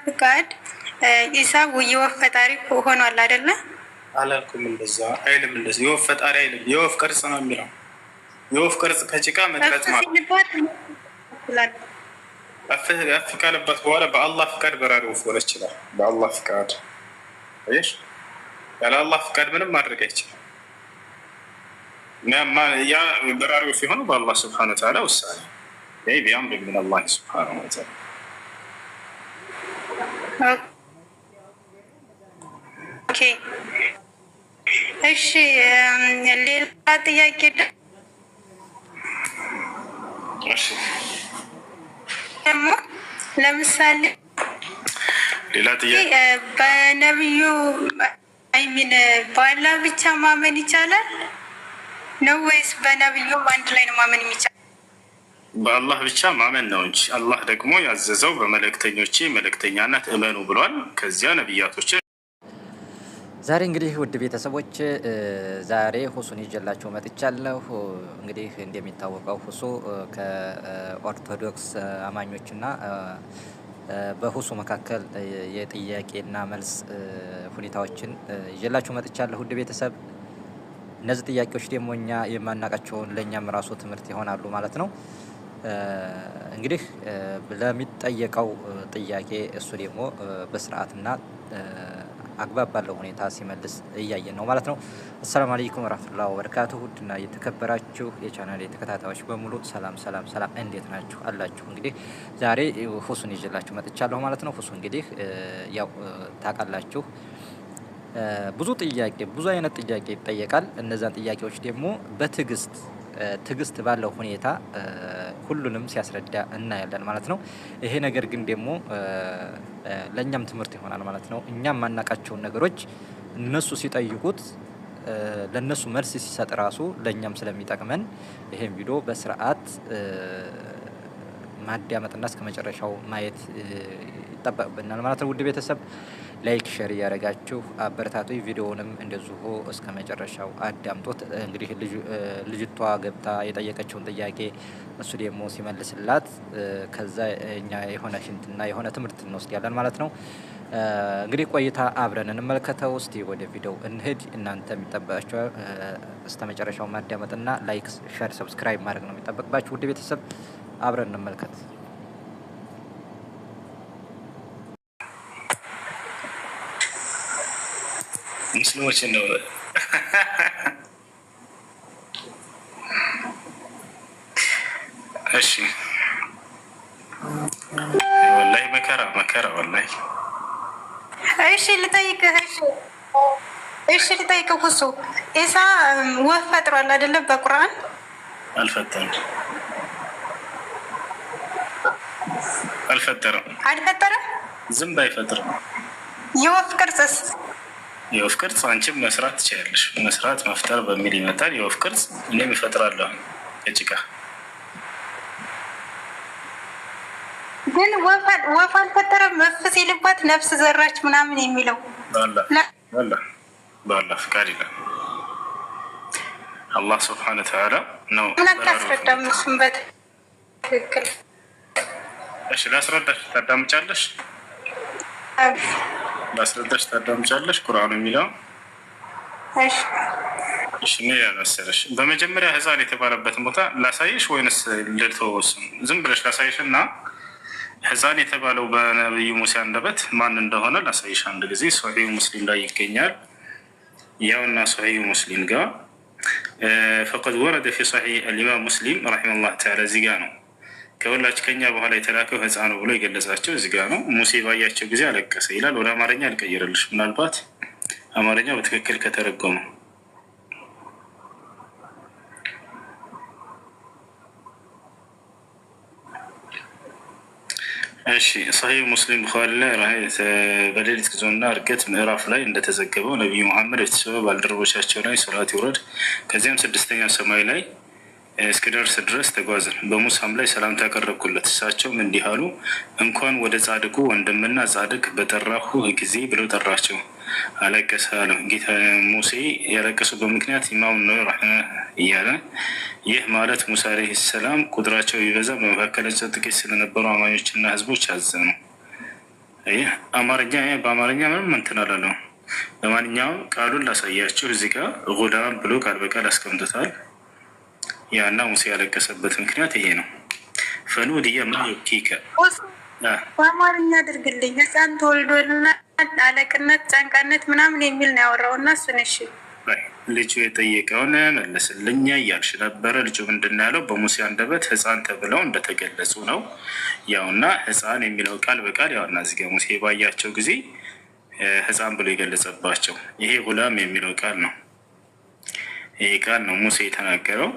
ፍቃድ ኢሳ የወፍ ፈጣሪ ሆኗል አይደለ? አላልኩም። እንደዛ አይልም። እንደዚህ የወፍ ፈጣሪ አይልም። የወፍ ቅርጽ ነው የሚለው። የወፍ ቅርጽ ከጭቃ መቅረጽ ማለት እፍ ካለበት በኋላ በአላህ ፍቃድ በራሪ ወፍ ሆነ ይችላል። በአላህ ፍቃድ ይሽ ያለ አላህ ፍቃድ ምንም ማድረግ አይችልም። ያ በራሪ ወፍ የሆነው በአላህ ስብሐነሁ ወተዓላ ውሳኔ ቢአምር ሚን አላህ ስብሐነሁ ወተዓላ። እሺ ሌላ ጥያቄ ደግሞ ለምሳሌ ሌላ ጥያቄ በነብዩ አይሚን በአላህ ብቻ ማመን ይቻላል ነው ወይስ በነብዩም አንድ ላይ ነው ማመን የሚቻለው? በአላህ ብቻ ማመን ነው እንጂ አላህ ደግሞ ያዘዘው በመልእክተኞቼ መልእክተኛነት እመኑ ብሏል። ከዚያ ነቢያቶችን ዛሬ እንግዲህ ውድ ቤተሰቦች ዛሬ ሁሱን ይዤላችሁ መጥቻለሁ። እንግዲህ እንደሚታወቀው ሁሱ ከኦርቶዶክስ አማኞችና በሁሱ መካከል የጥያቄና መልስ ሁኔታዎችን ይዤላችሁ መጥቻለሁ። ውድ ቤተሰብ እነዚህ ጥያቄዎች ደግሞ እኛ የማናውቃቸውን ለእኛም ራሱ ትምህርት ይሆናሉ ማለት ነው። እንግዲህ ለሚጠየቀው ጥያቄ እሱ ደግሞ በስርዓትና አግባብ ባለው ሁኔታ ሲመልስ እያየን ነው ማለት ነው። አሰላሙ አለይኩም ወራህመቱላሂ ወበረካቱሁ። ውድና የተከበራችሁ የቻናሌ ተከታታዮች በሙሉ ሰላም ሰላም ሰላም፣ እንዴት ናችሁ አላችሁ? እንግዲህ ዛሬ ሁሱን ይዤላችሁ መጥቻለሁ ማለት ነው። ሁሱ እንግዲህ ያው ታውቃላችሁ ብዙ አይነት ጥያቄ ይጠየቃል። እነዛን ጥያቄዎች ደግሞ ትዕግስት ባለው ሁኔታ ሁሉንም ሲያስረዳ እናያለን ማለት ነው። ይሄ ነገር ግን ደግሞ ለእኛም ትምህርት ይሆናል ማለት ነው። እኛም ማናቃቸውን ነገሮች እነሱ ሲጠይቁት ለእነሱ መልስ ሲሰጥ ራሱ ለእኛም ስለሚጠቅመን ይሄን ቪዲዮ በስርዓት ማዳመጥና እስከ መጨረሻው ማየት ይጠበቅብናል ማለት ነው። ውድ ቤተሰብ ላይክ ሼር እያደረጋችሁ አበረታቱ። ቪዲዮውንም እንደዚሁ እስከ መጨረሻው አዳምጦት። እንግዲህ ልጅቷ ገብታ የጠየቀችውን ጥያቄ እሱ ደግሞ ሲመልስላት ከዛ እኛ የሆነ ሽንትና የሆነ ትምህርት እንወስዳለን ማለት ነው። እንግዲህ ቆይታ አብረን እንመልከተው። እስቲ ወደ ቪዲዮው እንሂድ። እናንተ የሚጠበቃችሁ እስከ መጨረሻው ማዳመጥና ላይክ ሼር ሰብስክራይብ ማድረግ ነው የሚጠበቅባችሁ። ውድ ቤተሰብ አብረን እንመልከት። ሙስሊሞች ነው። እሺ ወላሂ መከራ ወላሂ። እሺ ልጠይቅህ። እሺ ልጠይቅህ። ሁሱ ኢሳ ወፍ ፈጥሯል አይደለም? በቁርአን አልፈጠረም። አልፈጠረም። ዝም አይፈጥርም። የወፍ ቅርጽስ? የወፍ ቅርጽ አንቺም መስራት ትችላለሽ። መስራት መፍጠር በሚል ይመጣል። የወፍ ቅርጽ እኔም እፈጥራለሁ ከጭቃ። ግን ወፍ አልፈጠረም። መፍ ሲልባት ነፍስ ዘራች ምናምን የሚለው በአላህ ፍቃድ ይላል። አላህ ስብሐነሁ ወተዓላ ነው። ምን አታስረዳም? እሱም በትክክል እሺ፣ ላስረዳሽ ታዳምጫለሽ? ላስረዳሽ ታዳምጫለሽ? ቁርአኑ የሚለው እሺ ምን ያመሰለሽ? በመጀመሪያ ህፃን የተባለበትን ቦታ ላሳይሽ ወይንስ ልተወስም? ዝም ብለሽ ላሳይሽ እና ህፃን የተባለው በነብዩ ሙሴ አንደበት ማን እንደሆነ ላሳይሽ አንድ ጊዜ። ሶሒህ ሙስሊም ላይ ይገኛል። ያውና ሶሒህ ሙስሊም ጋር ፈቀድ ወረደ ፊ ሶሒህ አልኢማም ሙስሊም ረሒመሁላህ ተዓላ እዚህ ጋ ነው ከኛ በኋላ የተላከው ህፃኑ ብሎ የገለጻቸው እዚህ ጋ ነው። ሙሴ ባያቸው ጊዜ አለቀሰ ይላል። ወደ አማርኛ አልቀይርልሽ፣ ምናልባት አማርኛ በትክክል ከተረጎመ። እሺ ሰሒህ ሙስሊም ቡኻሪ ላይ በሌሊት ጉዞና እርገት ምዕራፍ ላይ እንደተዘገበው ነቢዩ መሐመድ ቤተሰብ ባልደረቦቻቸው ላይ ሰላት ይውረድ፣ ከዚያም ስድስተኛ ሰማይ ላይ እስክደርስ ድረስ ተጓዝን። በሙሳም ላይ ሰላምታ ያቀረብኩለት፣ እሳቸውም እንዲህ አሉ፣ እንኳን ወደ ጻድቁ ወንድምና ጻድቅ በጠራሁ ጊዜ ብለው ጠራቸው። አለቀሰ አለው። ጌታ ሙሴ ያለቀሱበት ምክንያት ኢማም ነው እያለ ይህ ማለት ሙሳ ዓለይሂ ሰላም ቁጥራቸው ቢበዛ በመካከላቸው ጥቂት ስለነበሩ አማኞችና ህዝቦች አዘኑ። አማርኛ በአማርኛ ምንም እንትን አላለው። ለማንኛውም ቃሉን ላሳያችሁ። እዚህ ጋር ጉላም ብሎ ቃል በቃል አስቀምጦታል። ያና ሙሴ ያለቀሰበት ምክንያት ይሄ ነው። ፈኑድየ ምን ዩብኪከ በአማርኛ አድርግልኝ። ህፃን ተወልዶልና አለቅነት ጨንቃነት ምናምን የሚል ነው ያወራው እና እሱን እሺ ልጁ የጠየቀውን መለስልኝ እያልሽ ነበረ። ልጁ ምንድን ነው ያለው? በሙሴ አንደበት ህፃን ተብለው እንደተገለጹ ነው። ያውና ህፃን የሚለው ቃል በቃል ያውና እዚህ ጋ ሙሴ ባያቸው ጊዜ ህፃን ብሎ የገለጸባቸው ይሄ ጉላም የሚለው ቃል ነው። ይሄ ቃል ነው ሙሴ የተናገረው።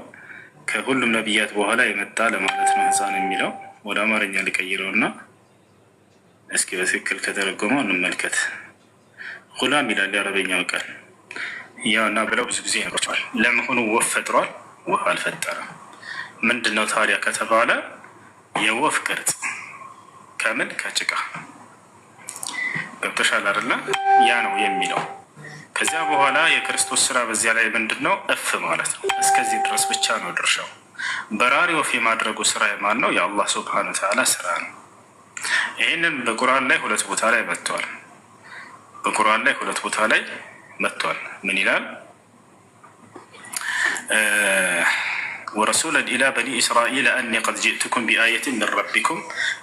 ከሁሉም ነቢያት በኋላ የመጣ ለማለት ነው ህፃን የሚለው። ወደ አማርኛ ልቀይረው እና እስኪ በትክክል ከተረጎመው እንመልከት። ጉላም ይላል የአረበኛው ቃል ያውና ብለው ብዙ ጊዜ ይነግሯቸዋል። ለመሆኑ ወፍ ፈጥሯል? ወፍ አልፈጠረም። ምንድን ነው ታዲያ ከተባለ የወፍ ቅርጽ ከምን ከጭቃ ገብቶሻል አይደለ? ያ ነው የሚለው። ከዚያ በኋላ የክርስቶስ ስራ በዚያ ላይ ምንድን ነው? እፍ ማለት ነው። እስከዚህ ድረስ ብቻ ነው ድርሻው። በራሪ ወፍ የማድረጉ ስራ የማን ነው? የአላህ ሱብሃነሁ ወተዓላ ስራ ነው። ይህንን በቁርአን ላይ ሁለት ቦታ ላይ መጥቷል። በቁርአን ላይ ሁለት ቦታ ላይ መጥቷል። ምን ይላል? ወረሱለን ኢላ በኒ እስራኤል አኒ ቀድ ጅእትኩም ቢአየትን ምን ረቢኩም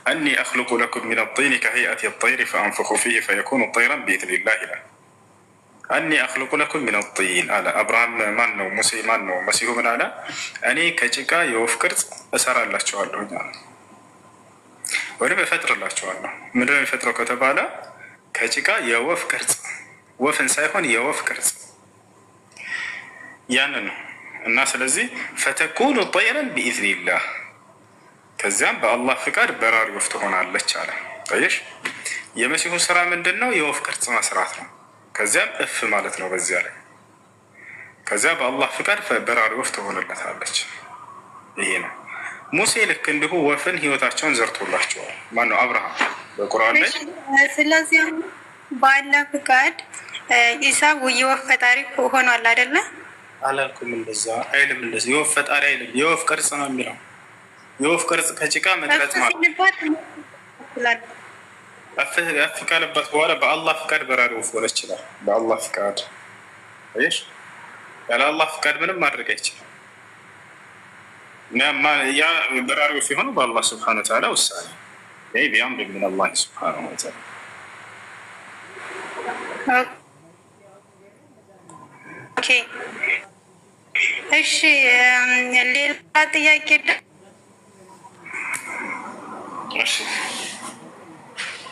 አኒ አክልቁ ለኩም ሚን አጢን ከሀይአት ጠይር ፈአንፍኹ ፊህ ፈየኩኑ ጠይረን ቢኢዝኒላህ ይላል። አኒ አክልቁ ለኩም ሚን አጢን አለ። አብርሃም ማን ነው? ሙሴ ማን ነው? መሲሁ ምን አለ? እኔ ከጭቃ የወፍ ቅርጽ እሰራላቸዋለሁ ወይም እፈጥርላቸዋለሁ። ምንድነው የሚፈጥረው ከተባለ ከጭቃ የወፍ ቅርጽ፣ ወፍን ሳይሆን የወፍ ቅርጽ ያንን ነው። እና ስለዚህ ፈተኩኑ ጠይረን ቢኢዝኒላህ፣ ከዚያም በአላህ ፍቃድ በራሪ ወፍ ትሆናለች አለ። ጠየሽ የመሲሁ ስራ ምንድን ነው? የወፍ ቅርጽ መስራት ነው። ከዚያም እፍ ማለት ነው በዚያ ላይ። ከዚያ በአላህ ፍቃድ በራሪ ወፍ ትሆንለታለች። ይሄ ነው። ሙሴ ልክ እንዲሁ ወፍን ህይወታቸውን ዘርቶላቸዋል። ማነው? አብርሃም በቁርአን ላይ። ስለዚህ በአላህ ፍቃድ ኢሳ የወፍ ፈጣሪ ሆኗል አይደለ? አላልኩም። እንደዛ አይልም። እንደዚህ የወፍ ፈጣሪ አይልም። የወፍ ቅርጽ ነው የሚለው። የወፍ ቅርጽ ከጭቃ መቅረጽ ማለት እፍ ካለባት በኋላ በአላህ ፍቃድ በራሪ ወፍ ሆነ ይችላል። በአላህ ፍቃድ ይሽ ያለ አላህ ፍቃድ ምንም ማድረግ አይችልም። ያ በራሪ ወፍ የሆነው በአላህ ስብሐነ ወተዓላ ውሳኔ ይህ ቢአምር ምን አላህ ስብሐነ ወተዓላ። ኦኬ እሺ፣ ሌላ ጥያቄ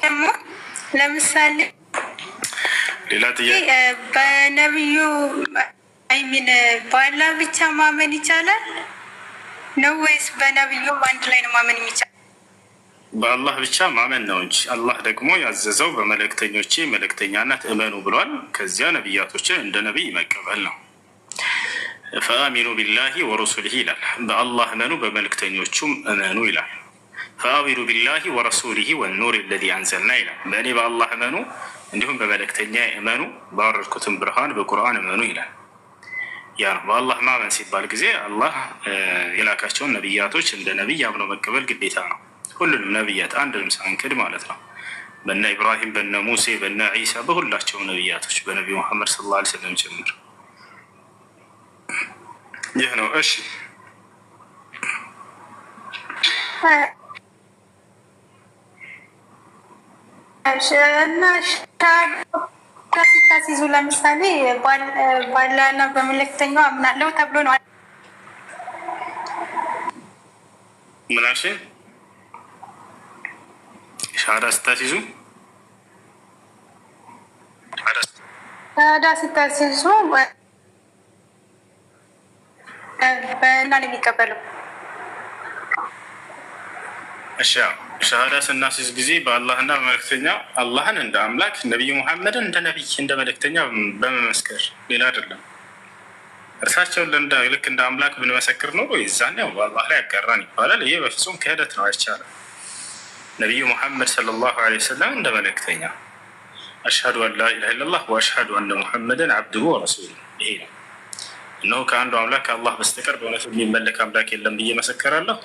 ደግሞ ለምሳሌ ሌላ ጥያቄ በነብዩ አይሚን በአላህ ብቻ ማመን ይቻላል ነው ወይስ በነብዩም አንድ ላይ ነው ማመን የሚቻል? በአላህ ብቻ ማመን ነው እንጂ አላህ ደግሞ ያዘዘው በመልእክተኞቼ መልእክተኛነት እመኑ ብሏል። ከዚያ ነቢያቶችን እንደ ነቢይ መቀበል ነው። ፈአሚኑ ቢላሂ ወረሱሊሂ ይላል። በአላህ እመኑ በመልእክተኞቹም እመኑ ይላል። ፈአሚኑ ቢላሂ ወረሱሊሂ ወኑር ለዚ አንዘልና ይላል። በእኔ በአላህ እመኑ እንዲሁም በመልእክተኛ እመኑ፣ ባወረድኩትም ብርሃን በቁርአን እመኑ ይላል። ያ ነው በአላህ ማመን ሲባል ጊዜ አላህ የላካቸውን ነቢያቶች እንደ ነቢይ አምኖ መቀበል ግዴታ ነው። ሁሉንም ነቢያት አንድንም ሳንክድ ማለት ነው። በነ ኢብራሂም፣ በነ ሙሴ፣ በነ ዒሳ፣ በሁላቸውም ነቢያቶች በነቢዩ መሐመድ ሰለላሁ ዐለይሂ ወሰለም ጭምር ይህ ነው። እሺ እና ሲታሲዙ ለምሳሌ ባላና በመልእክተኛው አምናለሁ ተብሎ ነው ምናሽ ሻሃዳ ስታሲዙ በእና ነው የሚቀበለው። እሺ ሻሃዳ ስናሲዝ ጊዜ በአላህና በመልእክተኛ አላህን እንደ አምላክ፣ ነቢዩ ሙሐመድን እንደ ነቢይ እንደ መልእክተኛ በመመስከር ሌላ አይደለም። እርሳቸውን ልክ እንደ አምላክ ብንመሰክር ኖሮ የዛኔ ያው በአላህ ላይ ያጋራን ይባላል። ይሄ በፍጹም ክህደት ነው፣ አይቻልም። ነቢዩ ሙሐመድ ሰለላሁ ዐለይሂ ወሰለም እንደ መልእክተኛ አሽሀዱ አን ላ ኢላሀ ኢለላህ ወአሽሀዱ አነ ሙሐመድን አብዱሁ ወረሱሉሁ፣ ይሄ ነው። እነሆ ከአንዱ አምላክ ከአላህ በስተቀር በእውነቱ የሚመለክ አምላክ የለም ብዬ መሰከራለሁ።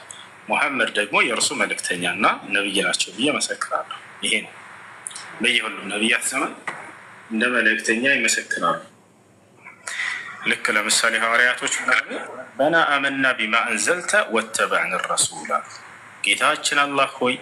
ሙሐመድ ደግሞ የእርሱ መልእክተኛ እና ነቢይ ናቸው ብዬ መሰክራለሁ። ይሄ ነው። በየሁሉም ነቢያት ዘመን እንደ መልእክተኛ ይመሰክራሉ። ልክ ለምሳሌ ሐዋርያቶች በና አመና ቢማ አንዘልተ ወተበዕን ረሱላ ጌታችን አላህ ሆይ